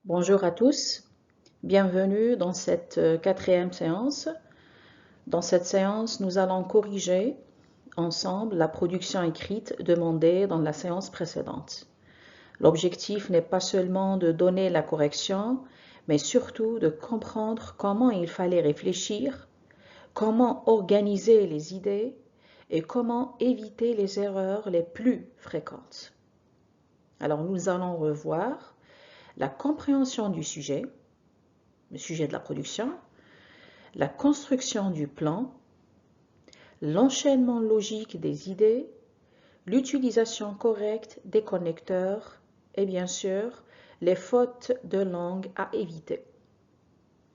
Bonjour à tous, bienvenue dans cette quatrième séance. Dans cette séance, nous allons corriger ensemble la production écrite demandée dans la séance précédente. L'objectif n'est pas seulement de donner la correction, mais surtout de comprendre comment il fallait réfléchir, comment organiser les idées et comment éviter les erreurs les plus fréquentes. Alors nous allons revoir la compréhension du sujet, le sujet de la production, la construction du plan, l'enchaînement logique des idées, l'utilisation correcte des connecteurs et bien sûr les fautes de langue à éviter.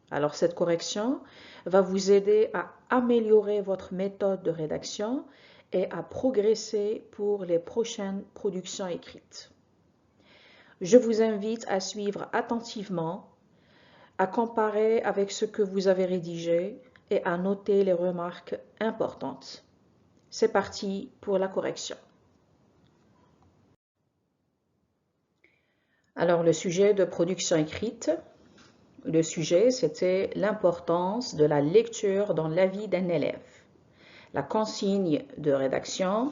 Alors cette correction va vous aider à améliorer votre méthode de rédaction et à progresser pour les prochaines productions écrites. Je vous invite à suivre attentivement, à comparer avec ce que vous avez rédigé et à noter les remarques importantes. C'est parti pour la correction. Alors le sujet de production écrite, le sujet c'était l'importance de la lecture dans la vie d'un élève. La consigne de rédaction,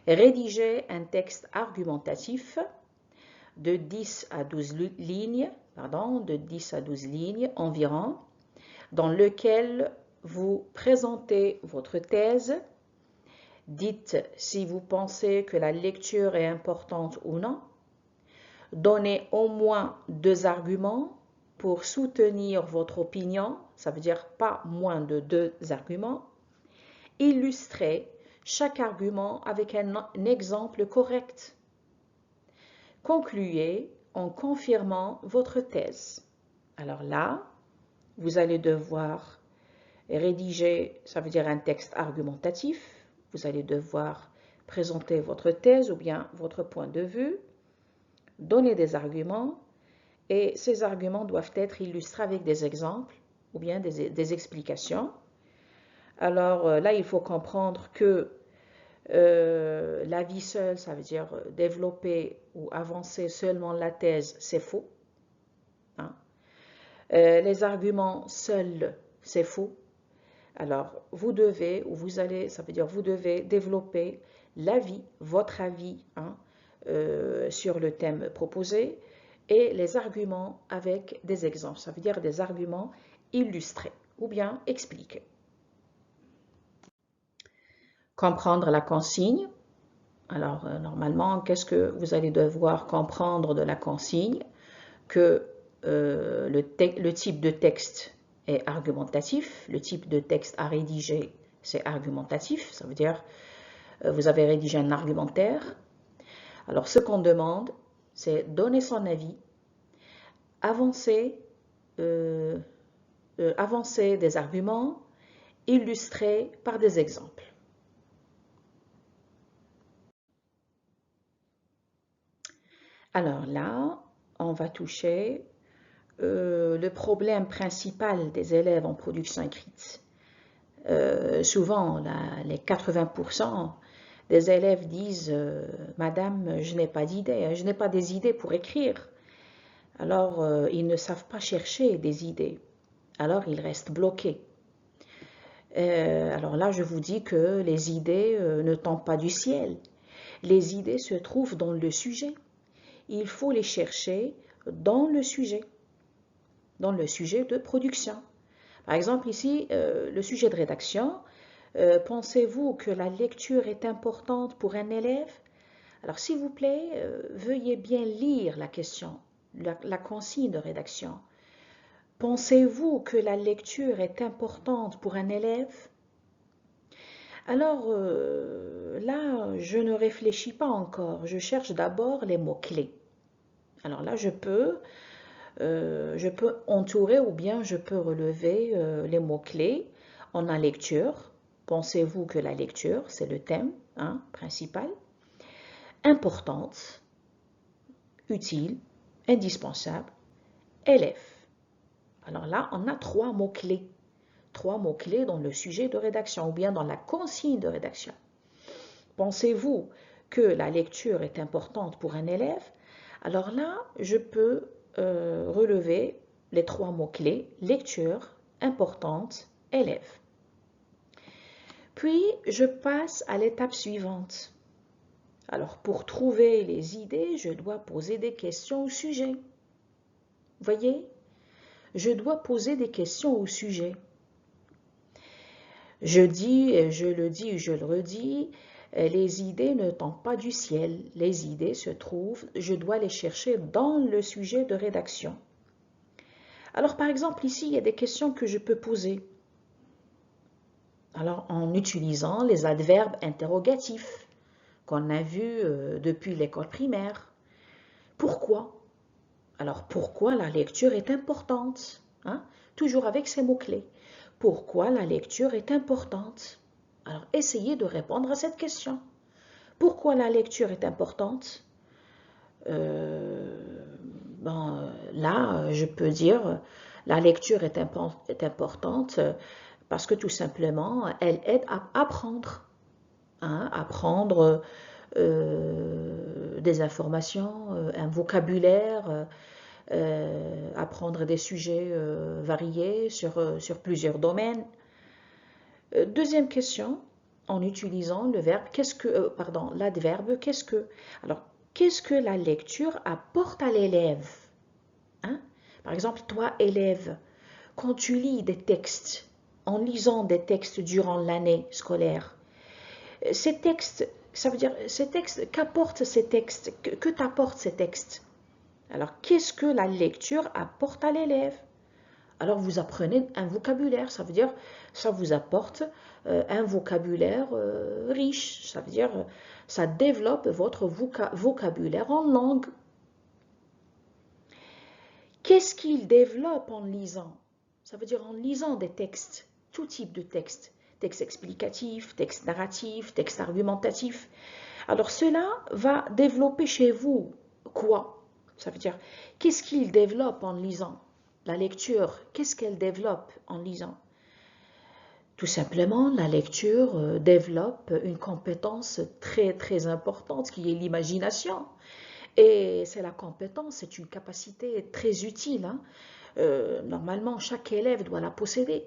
rédiger un texte argumentatif de 10 à 12 lignes, environ, dans lequel vous présentez votre thèse. Dites si vous pensez que la lecture est importante ou non. Donnez au moins 2 arguments pour soutenir votre opinion, ça veut dire pas moins de 2 arguments. Illustrez chaque argument avec un exemple correct. Concluez en confirmant votre thèse. Alors là, vous allez devoir rédiger, ça veut dire un texte argumentatif. Vous allez devoir présenter votre thèse ou bien votre point de vue, donner des arguments et ces arguments doivent être illustrés avec des exemples ou bien des explications. Alors là, il faut comprendre que la vie seule, ça veut dire développer ou avancer seulement la thèse, c'est faux. Hein? Les arguments seuls, c'est faux. Alors, vous devez, ou vous allez, ça veut dire vous devez développer l'avis, votre avis sur le thème proposé et les arguments avec des exemples. Ça veut dire des arguments illustrés ou bien expliqués. Comprendre la consigne. Alors, normalement, qu'est-ce que vous allez devoir comprendre de la consigne? Que le type de texte est argumentatif, le type de texte à rédiger, c'est argumentatif, ça veut dire vous avez rédigé un argumentaire. Alors ce qu'on demande, c'est donner son avis, avancer des arguments illustrés par des exemples. Alors là, on va toucher le problème principal des élèves en production écrite. Souvent, les 80% des élèves disent Madame, je n'ai pas d'idées, je n'ai pas des idées pour écrire. Alors, ils ne savent pas chercher des idées. Alors, ils restent bloqués. Alors là, je vous dis que les idées ne tombent pas du ciel. Les idées se trouvent dans le sujet. Il faut les chercher dans le sujet de production. Par exemple, ici, le sujet de rédaction, pensez-vous que la lecture est importante pour un élève? Alors, s'il vous plaît, veuillez bien lire la question, la consigne de rédaction. Pensez-vous que la lecture est importante pour un élève? Alors, là, je ne réfléchis pas encore. Je cherche d'abord les mots-clés. Alors là, je peux entourer ou bien je peux relever les mots-clés. On a lecture. Pensez-vous que la lecture, c'est le thème principal? Importante, utile, indispensable, élève. Alors là, on a 3 mots-clés. 3 mots-clés dans le sujet de rédaction ou bien dans la consigne de rédaction. Pensez-vous que la lecture est importante pour un élève? Alors là, je peux relever les 3 mots-clés, lecture, importante, élève. Puis, je passe à l'étape suivante. Alors, pour trouver les idées, je dois poser des questions au sujet. Voyez, je dois poser des questions au sujet. Je le dis, je le redis, les idées ne tombent pas du ciel. Les idées se trouvent, je dois les chercher dans le sujet de rédaction. Alors, par exemple, ici, il y a des questions que je peux poser. Alors, en utilisant les adverbes interrogatifs qu'on a vus depuis l'école primaire. Pourquoi? Alors, pourquoi la lecture est importante? Hein? Toujours avec ces mots-clés. Pourquoi la lecture est importante? Alors, essayez de répondre à cette question. Pourquoi la lecture est importante? Là, je peux dire, la lecture est importante parce que tout simplement, elle aide à apprendre. Hein, apprendre des informations, un vocabulaire, apprendre des sujets variés sur plusieurs domaines. Deuxième question, en utilisant le verbe, l'adverbe, qu'est-ce que? Alors, qu'est-ce que la lecture apporte à l'élève? Hein? Par exemple, toi, élève, quand tu lis des textes, en lisant des textes durant l'année scolaire, ces textes, ça veut dire, ces textes, qu'apportent ces textes? Que t'apportent ces textes? Alors, qu'est-ce que la lecture apporte à l'élève? Alors, vous apprenez un vocabulaire, ça veut dire, ça vous apporte un vocabulaire riche, ça veut dire, ça développe votre vocabulaire en langue. Qu'est-ce qu'il développe en lisant? Ça veut dire en lisant des textes, tout type de textes, texte explicatif, texte narratif, texte argumentatif. Alors cela va développer chez vous quoi? Ça veut dire, qu'est-ce qu'il développe en lisant? La lecture, qu'est-ce qu'elle développe en lisant? Tout simplement, la lecture développe une compétence très très importante qui est l'imagination. Et c'est la compétence, c'est une capacité très utile. Hein. Normalement, chaque élève doit la posséder.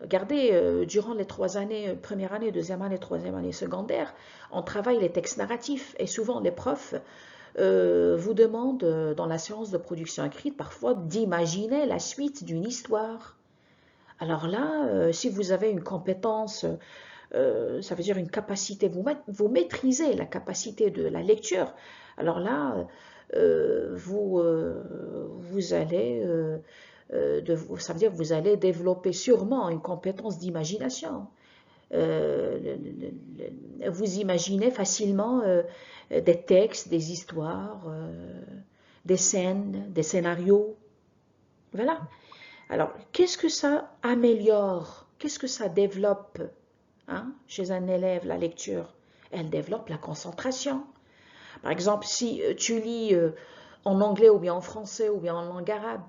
Regardez, durant les 3 années, première année, deuxième année, troisième année secondaire, on travaille les textes narratifs et souvent les profs vous demandent dans la séance de production écrite parfois d'imaginer la suite d'une histoire. Alors là, si vous avez une compétence, ça veut dire une capacité, vous maîtrisez la capacité de la lecture, alors là, vous allez, ça veut dire que vous allez développer sûrement une compétence d'imagination. Vous imaginez facilement des textes, des histoires, des scènes, des scénarios. Voilà. Alors, qu'est-ce que ça améliore? Qu'est-ce que ça développe chez un élève, la lecture? Elle développe la concentration. Par exemple, si tu lis en anglais ou bien en français ou bien en langue arabe,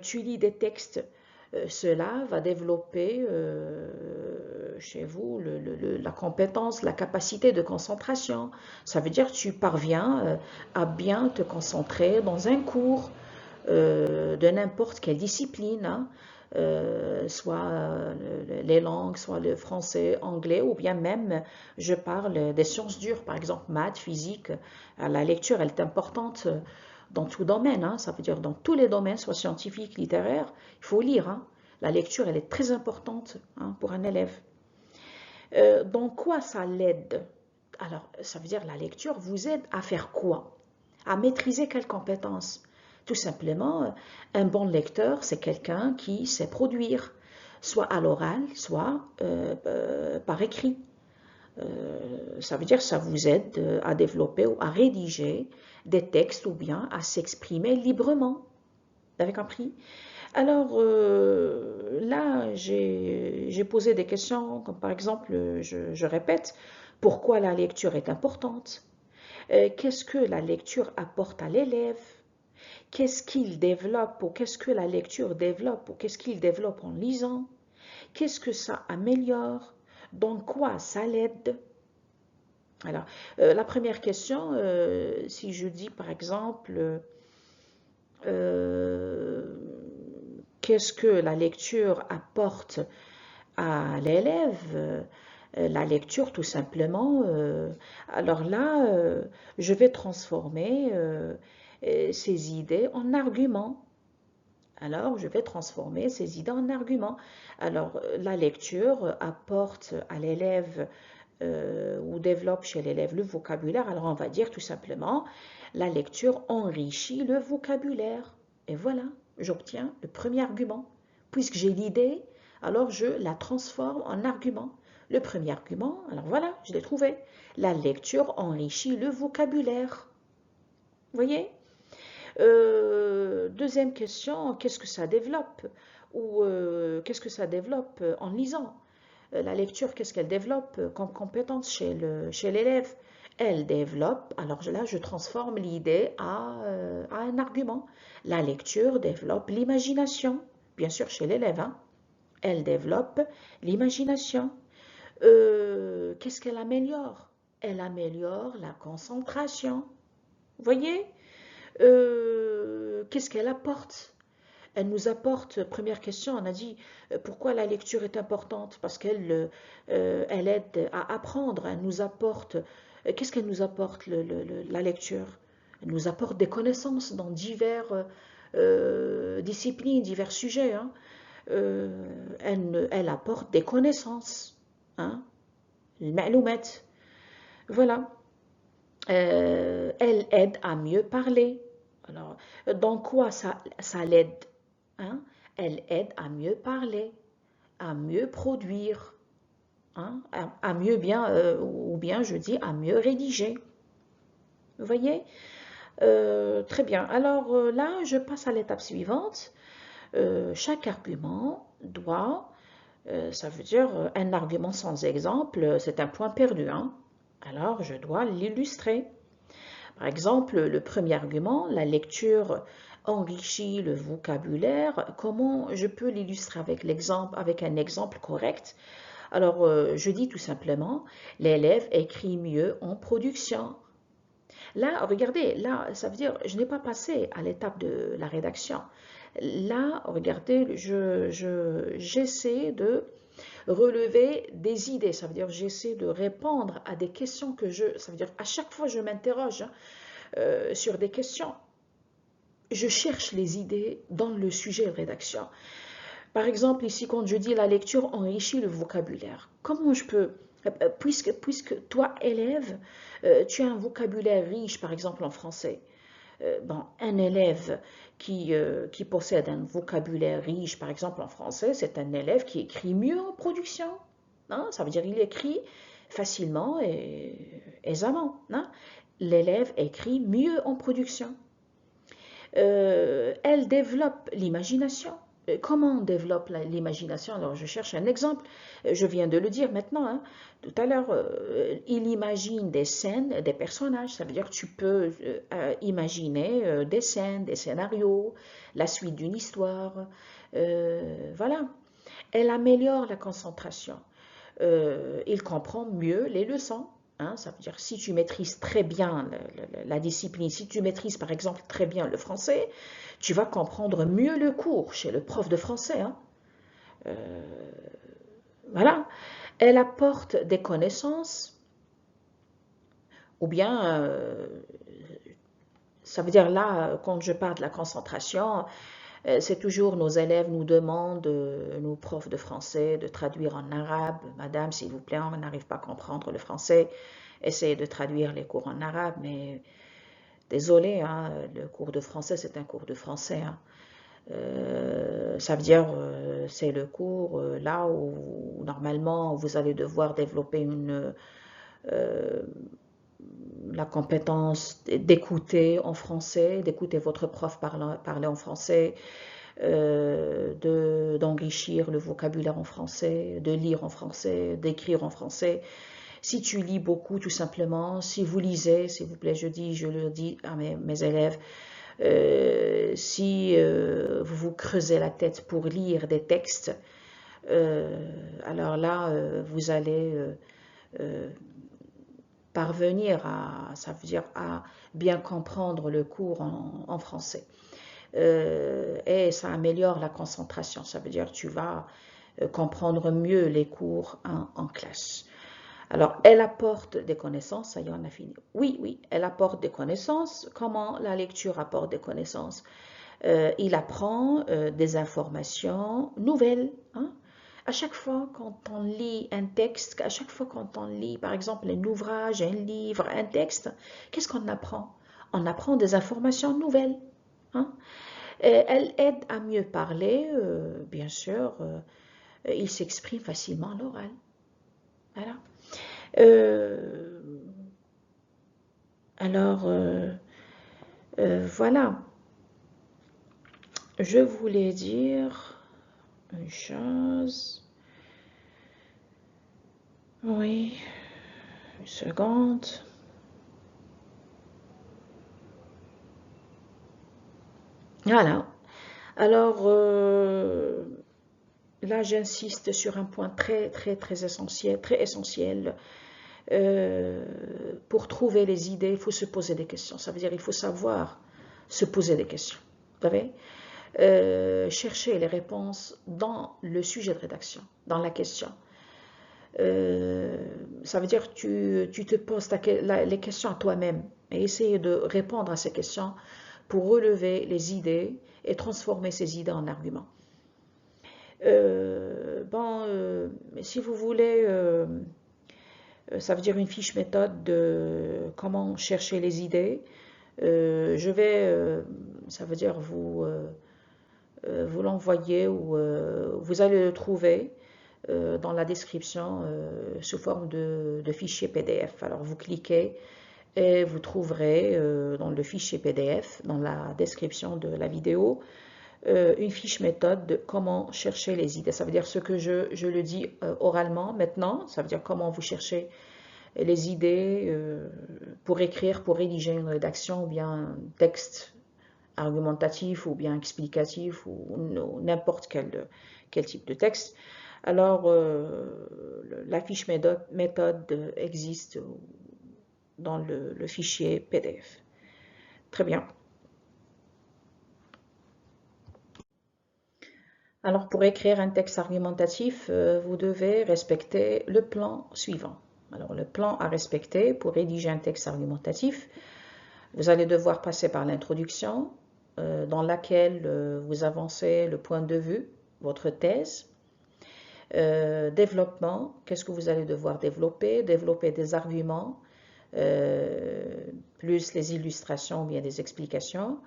tu lis des textes, cela va développer chez vous la compétence, la capacité de concentration. Ça veut dire que tu parviens à bien te concentrer dans un cours de n'importe quelle discipline, hein, soit les langues, soit le français, anglais, ou bien même je parle des sciences dures, par exemple maths, physique. La lecture, elle est importante dans tout domaine, hein, ça veut dire dans tous les domaines, soit scientifiques, littéraires, il faut lire. Hein. La lecture, elle est très importante pour un élève. Dans quoi ça l'aide? Alors, ça veut dire la lecture vous aide à faire quoi? À maîtriser quelles compétences? Tout simplement, un bon lecteur, c'est quelqu'un qui sait produire, soit à l'oral, soit par écrit. Ça veut dire que ça vous aide à développer ou à rédiger des textes ou bien à s'exprimer librement. Vous avez compris? Alors là, j'ai posé des questions, comme par exemple, je répète, pourquoi la lecture est importante? Qu'est-ce que la lecture apporte à l'élève? Qu'est-ce qu'il développe ou qu'est-ce que la lecture développe ou qu'est-ce qu'il développe en lisant? Qu'est-ce que ça améliore? Dans quoi ça l'aide? Alors, la première question, si je dis par exemple, qu'est-ce que la lecture apporte à l'élève? La lecture, tout simplement. Alors là, je vais transformer ces idées en arguments. Alors, je vais transformer ces idées en arguments. Alors, la lecture apporte à l'élève ou développe chez l'élève le vocabulaire. Alors, on va dire tout simplement, la lecture enrichit le vocabulaire. Et voilà, j'obtiens le premier argument. Puisque j'ai l'idée, alors je la transforme en argument. Le premier argument, alors voilà, je l'ai trouvé. La lecture enrichit le vocabulaire. Vous voyez? Deuxième question, qu'est-ce que ça développe? Ou qu'est-ce que ça développe en lisant? La lecture, qu'est-ce qu'elle développe comme compétence chez l'élève? Elle développe, alors là je transforme l'idée à un argument. La lecture développe l'imagination, bien sûr chez l'élève, hein. Elle développe l'imagination. Qu'est-ce qu'elle améliore? Elle améliore la concentration. Vous voyez? Qu'est-ce qu'elle apporte? Elle nous apporte, première question, on a dit pourquoi la lecture est importante? Parce qu'elle aide à apprendre, elle nous apporte, qu'est-ce qu'elle nous apporte la lecture? Elle nous apporte des connaissances dans diverses disciplines, divers sujets, hein. Elle apporte des connaissances, hein, المعلومات. Voilà. Elle aide à mieux parler. Alors, dans quoi ça l'aide, hein? Elle aide à mieux parler, à mieux produire, hein? À mieux bien, ou bien je dis à mieux rédiger. Vous voyez? Très bien. Alors là, je passe à l'étape suivante. Chaque argument doit, ça veut dire un argument sans exemple, c'est un point perdu, hein? Alors, je dois l'illustrer. Par exemple, le premier argument, la lecture enrichit le vocabulaire. Comment je peux l'illustrer avec l'exemple, avec un exemple correct? Alors, je dis tout simplement, l'élève écrit mieux en production. Là, regardez, là, ça veut dire, je n'ai pas passé à l'étape de la rédaction. Là, regardez, j'essaie de relever des idées, ça veut dire j'essaie de répondre à des questions ça veut dire à chaque fois je m'interroge, hein, sur des questions. Je cherche les idées dans le sujet de rédaction. Par exemple, ici, quand je dis la lecture enrichit le vocabulaire, comment je peux, puisque toi, élève, tu as un vocabulaire riche, par exemple en français, bon, un élève qui possède un vocabulaire riche, par exemple en français, c'est un élève qui écrit mieux en production, hein? Ça veut dire qu'il écrit facilement et aisément, hein? L'élève écrit mieux en production. Elle développe l'imagination. Comment on développe l'imagination? Alors, je cherche un exemple. Je viens de le dire maintenant, hein. Tout à l'heure, il imagine des scènes, des personnages. Ça veut dire que tu peux imaginer des scènes, des scénarios, la suite d'une histoire. Voilà. Elle améliore la concentration. Il comprend mieux les leçons. Hein, ça veut dire si tu maîtrises très bien la discipline, si tu maîtrises par exemple très bien le français, tu vas comprendre mieux le cours chez le prof de français, hein. Voilà. Elle apporte des connaissances, ou bien, ça veut dire là, quand je parle de la concentration, c'est toujours nos élèves nous demandent, nos profs de français, de traduire en arabe. Madame, s'il vous plaît, on n'arrive pas à comprendre le français. Essayez de traduire les cours en arabe, mais désolé, hein, le cours de français, c'est un cours de français, hein. Ça veut dire, c'est le cours là où normalement vous allez devoir développer la compétence d'écouter en français, d'écouter votre prof parler en français, d'enrichir le vocabulaire en français, de lire en français, d'écrire en français. Si tu lis beaucoup, tout simplement, si vous lisez, s'il vous plaît, je le dis à mes élèves, si vous vous creusez la tête pour lire des textes, alors là, vous allez parvenir ça veut dire à bien comprendre le cours en français. et ça améliore la concentration. Ça veut dire que tu vas comprendre mieux les cours en classe. Alors, elle apporte des connaissances, ça y est, on a fini. Oui, oui, elle apporte des connaissances. Comment la lecture apporte des connaissances? Il apprend des informations nouvelles. Hein? À chaque fois quand on lit un texte, à chaque fois quand on lit, par exemple, un ouvrage, un livre, un texte, qu'est-ce qu'on apprend? On apprend des informations nouvelles. Hein? Elle aide à mieux parler, bien sûr. Il s'exprime facilement à l'oral. Voilà. Alors, voilà. Je voulais dire une chose. Oui, une seconde. Voilà. Alors, là, j'insiste sur un point très essentiel. Pour trouver les idées, il faut se poser des questions. Ça veut dire qu'il faut savoir se poser des questions. Vous savez, chercher les réponses dans le sujet de rédaction, dans la question. Ça veut dire que tu te poses les questions à toi-même et essayer de répondre à ces questions pour relever les idées et transformer ces idées en arguments. Si vous voulez, ça veut dire une fiche méthode de comment chercher les idées. Je vais, ça veut dire vous l'envoyer ou vous allez le trouver dans la description sous forme de fichier PDF. Alors vous cliquez et vous trouverez dans le fichier PDF, dans la description de la vidéo, une fiche méthode de comment chercher les idées. Ça veut dire ce que je le dis oralement maintenant, ça veut dire comment vous cherchez les idées pour écrire, pour rédiger une rédaction ou bien un texte argumentatif ou bien explicatif ou n'importe quel type de texte. Alors, la fiche méthode existe dans le fichier PDF. Très bien. Alors, pour écrire un texte argumentatif, vous devez respecter le plan suivant. Alors, le plan à respecter pour rédiger un texte argumentatif, vous allez devoir passer par l'introduction, dans laquelle vous avancez le point de vue, votre thèse. Développement, qu'est-ce que vous allez devoir développer? Développer des arguments, plus les illustrations ou bien des explications.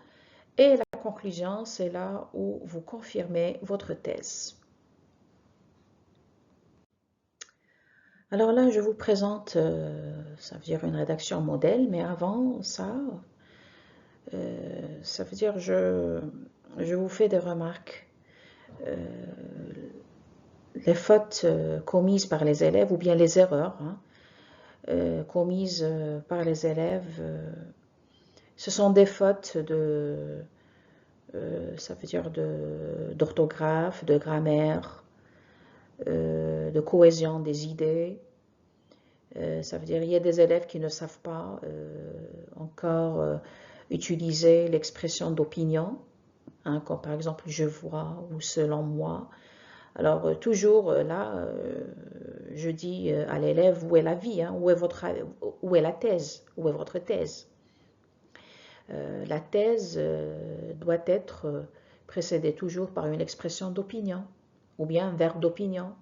Et la conclusion, c'est là où vous confirmez votre thèse. Alors là, je vous présente, ça veut dire une rédaction modèle, mais avant ça, ça veut dire je vous fais des remarques. Les fautes commises par les élèves ou bien les erreurs commises par les élèves, ce sont des fautes ça veut dire d'orthographe, de grammaire, de cohésion des idées. Ça veut dire qu'il y a des élèves qui ne savent pas encore utiliser l'expression d'opinion, comme par exemple je vois ou selon moi. Alors toujours là, je dis à l'élève où est la vie, où est la thèse, où est votre thèse. La thèse doit être précédée toujours par une expression d'opinion ou bien un verbe d'opinion.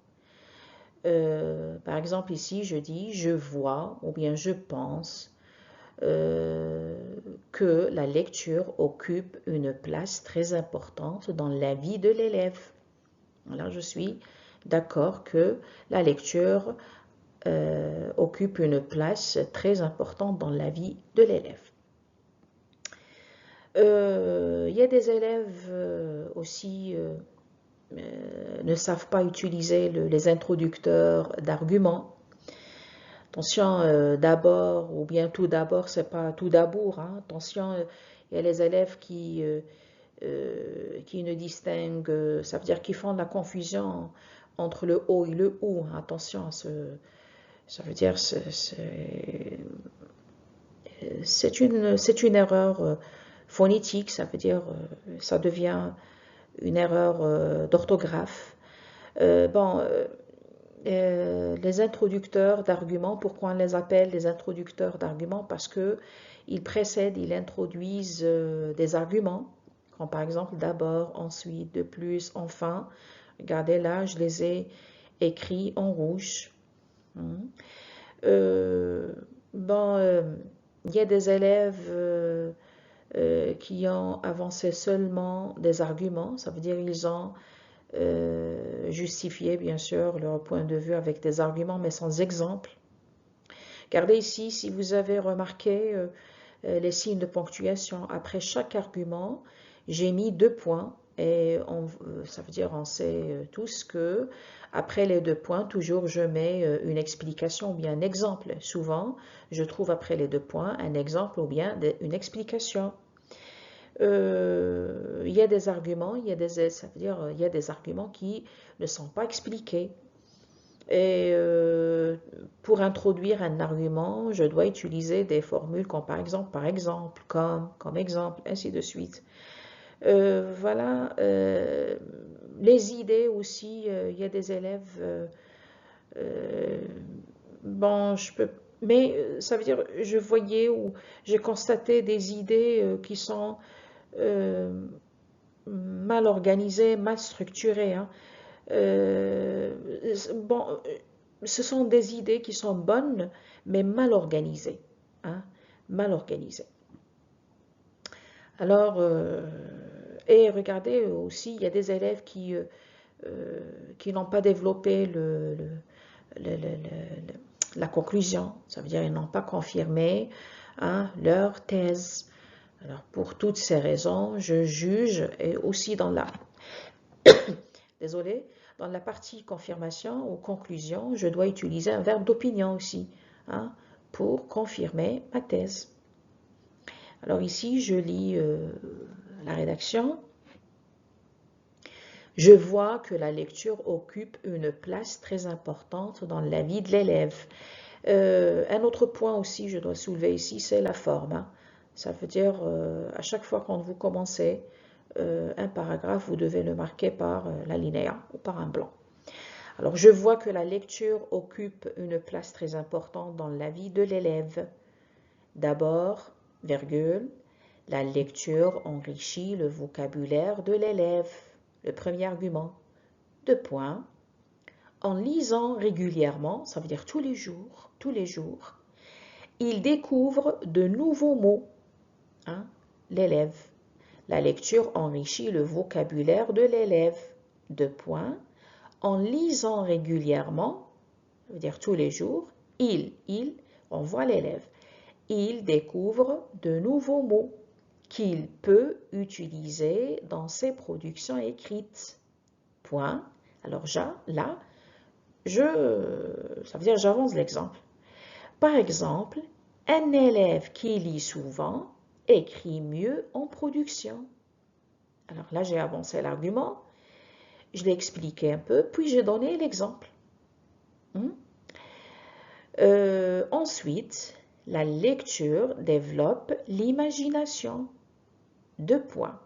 Par exemple ici je dis je vois ou bien je pense que la lecture occupe une place très importante dans la vie de l'élève. Là je suis d'accord que la lecture occupe une place très importante dans la vie de l'élève. Il y a des élèves aussi ne savent pas utiliser les introducteurs d'arguments. Attention, d'abord, ou bien tout d'abord, c'est pas tout d'abord. Attention, il y a les élèves qui ne distinguent, ça veut dire qu'ils font de la confusion entre le O et le OU. Attention, ça veut dire c'est une erreur phonétique, ça veut dire ça devient une erreur d'orthographe. Les introducteurs d'arguments, pourquoi on les appelle des introducteurs d'arguments? Parce que ils précèdent, ils introduisent des arguments, comme par exemple d'abord, ensuite, de plus, enfin. Regardez là, je les ai écrits en rouge. Il y a des élèves qui ont avancé seulement des arguments, ça veut dire ils ont justifié bien sûr leur point de vue avec des arguments mais sans exemple. Regardez ici, si vous avez remarqué les signes de ponctuation, après chaque argument, j'ai mis 2 points et ça veut dire on sait tous que après les 2 points, toujours je mets une explication ou bien un exemple. Souvent, je trouve après les 2 points un exemple ou bien une explication. Il y a des arguments, ça veut dire il y a des arguments qui ne sont pas expliqués. Et pour introduire un argument, je dois utiliser des formules comme par exemple, comme exemple, ainsi de suite. Voilà, les idées aussi, il y a des élèves, mais ça veut dire, je voyais ou j'ai constaté des idées qui sont mal organisées, mal structurées, hein. Ce sont des idées qui sont bonnes, mais mal organisées, hein, mal organisées. Alors, et regardez aussi, il y a des élèves qui n'ont pas développé la conclusion, ça veut dire qu'ils n'ont pas confirmé leur thèse. Alors, pour toutes ces raisons, je juge, et aussi dans la... Désolé, dans la partie confirmation ou conclusion, je dois utiliser un verbe d'opinion aussi, pour confirmer ma thèse. Alors ici, je lis la rédaction. Je vois que la lecture occupe une place très importante dans la vie de l'élève. Un autre point aussi, je dois soulever ici, c'est la forme. Ça veut dire, à chaque fois quand vous commencez un paragraphe, vous devez le marquer par l'alinéa ou par un blanc. Alors, je vois que la lecture occupe une place très importante dans la vie de l'élève. D'abord, virgule, la lecture enrichit le vocabulaire de l'élève. Le premier argument. 2 points. En lisant régulièrement, ça veut dire tous les jours, il découvre de nouveaux mots. L'élève. La lecture enrichit le vocabulaire de l'élève. 2 points. En lisant régulièrement, ça veut dire tous les jours, on voit l'élève. Il découvre de nouveaux mots qu'il peut utiliser dans ses productions écrites. Point. Alors là, ça veut dire j'avance l'exemple. Par exemple, un élève qui lit souvent écrit mieux en production. Alors là, j'ai avancé l'argument, je l'ai expliqué un peu, puis j'ai donné l'exemple. Ensuite, la lecture développe l'imagination. 2 points.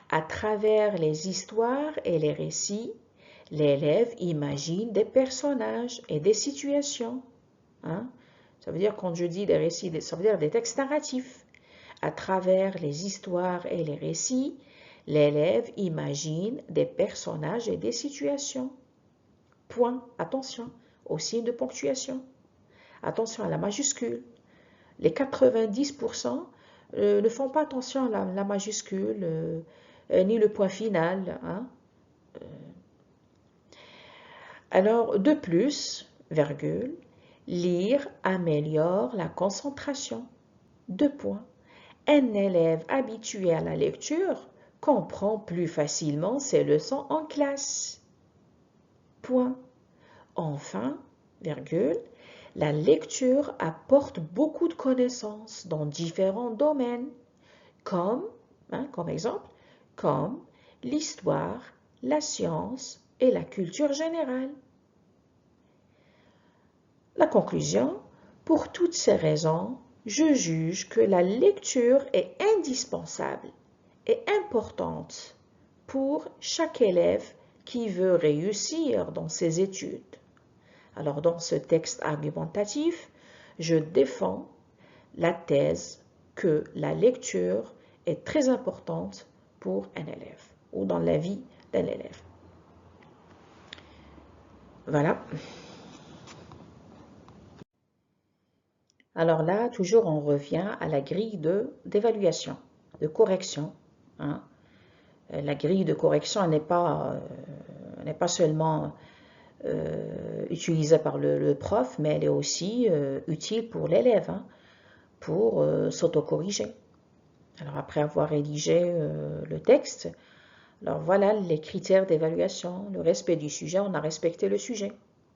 À travers les histoires et les récits, l'élève imagine des personnages et des situations. Ça veut dire, quand je dis des récits, ça veut dire des textes narratifs. À travers les histoires et les récits, l'élève imagine des personnages et des situations. Point. Attention au signe de ponctuation. Attention à la majuscule. Les 90% ne font pas attention à la majuscule, ni le point final. Alors, de plus, virgule, lire améliore la concentration. 2 points. Un élève habitué à la lecture comprend plus facilement ses leçons en classe. Point. Enfin, virgule, la lecture apporte beaucoup de connaissances dans différents domaines, comme exemple, comme l'histoire, la science et la culture générale. La conclusion, pour toutes ces raisons, je juge que la lecture est indispensable et importante pour chaque élève qui veut réussir dans ses études. Alors, dans ce texte argumentatif, je défends la thèse que la lecture est très importante pour un élève ou dans la vie d'un élève. Voilà. Alors là, toujours on revient à la grille d'évaluation, de correction. Hein. La grille de correction n'est pas seulement utilisée par le prof, mais elle est aussi utile pour l'élève, hein, pour s'autocorriger. Alors après avoir rédigé le texte, alors voilà les critères d'évaluation, le respect du sujet, on a respecté le sujet.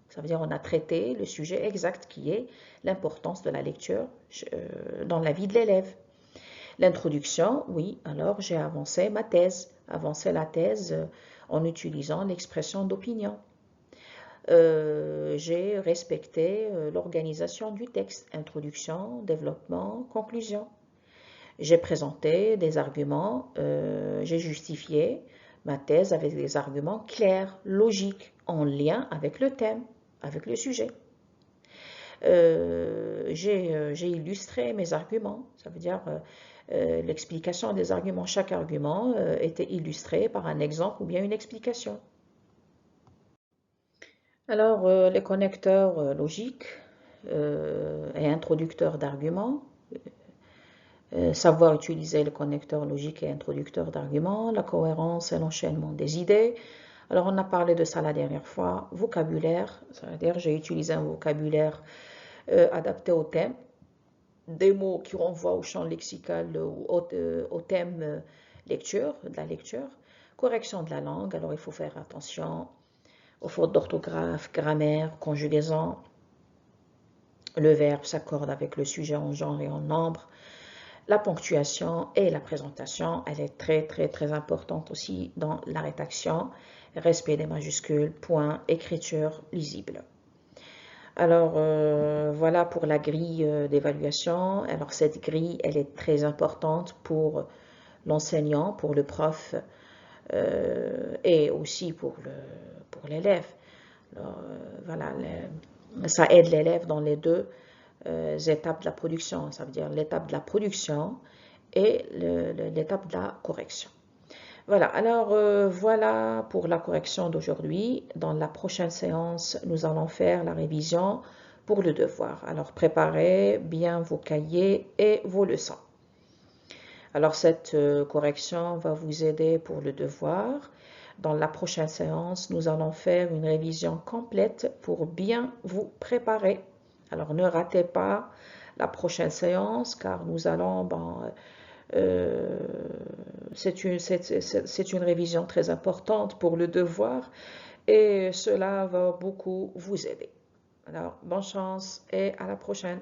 Ça veut dire qu'on a traité le sujet exact qui est l'importance de la lecture dans la vie de l'élève. L'introduction, oui, alors j'ai avancé ma thèse, avancé la thèse en utilisant l'expression d'opinion. J'ai respecté l'organisation du texte, introduction, développement, conclusion. J'ai présenté des arguments, j'ai justifié ma thèse avec des arguments clairs, logiques, en lien avec le thème, avec le sujet. J'ai illustré mes arguments, ça veut dire l'explication des arguments. Chaque argument était illustré par un exemple ou bien une explication. Alors, les connecteurs logiques et introducteurs d'arguments. Savoir utiliser le connecteur logique et introducteur d'arguments, la cohérence et l'enchaînement des idées. Alors, on a parlé de ça la dernière fois. Vocabulaire, c'est-à-dire j'ai utilisé un vocabulaire adapté au thème, des mots qui renvoient au champ lexical ou au thème lecture, de la lecture. Correction de la langue, alors il faut faire attention aux fautes d'orthographe, grammaire, conjugaison. Le verbe s'accorde avec le sujet en genre et en nombre. La ponctuation et la présentation, elle est très importante aussi dans la rédaction. Respect des majuscules, points, écriture lisible. Alors, voilà pour la grille d'évaluation. Alors, cette grille, elle est très importante pour l'enseignant, pour le prof et aussi pour l'élève. Voilà, ça aide l'élève dans les deux étapes de la production, ça veut dire l'étape de la production et l'étape de la correction. Voilà, alors voilà pour la correction d'aujourd'hui. Dans la prochaine séance, nous allons faire la révision pour le devoir. Alors préparez bien vos cahiers et vos leçons. Alors cette correction va vous aider pour le devoir. Dans la prochaine séance, nous allons faire une révision complète pour bien vous préparer. Alors ne ratez pas la prochaine séance car nous allons, c'est une révision très importante pour le devoir et cela va beaucoup vous aider. Alors bonne chance et à la prochaine.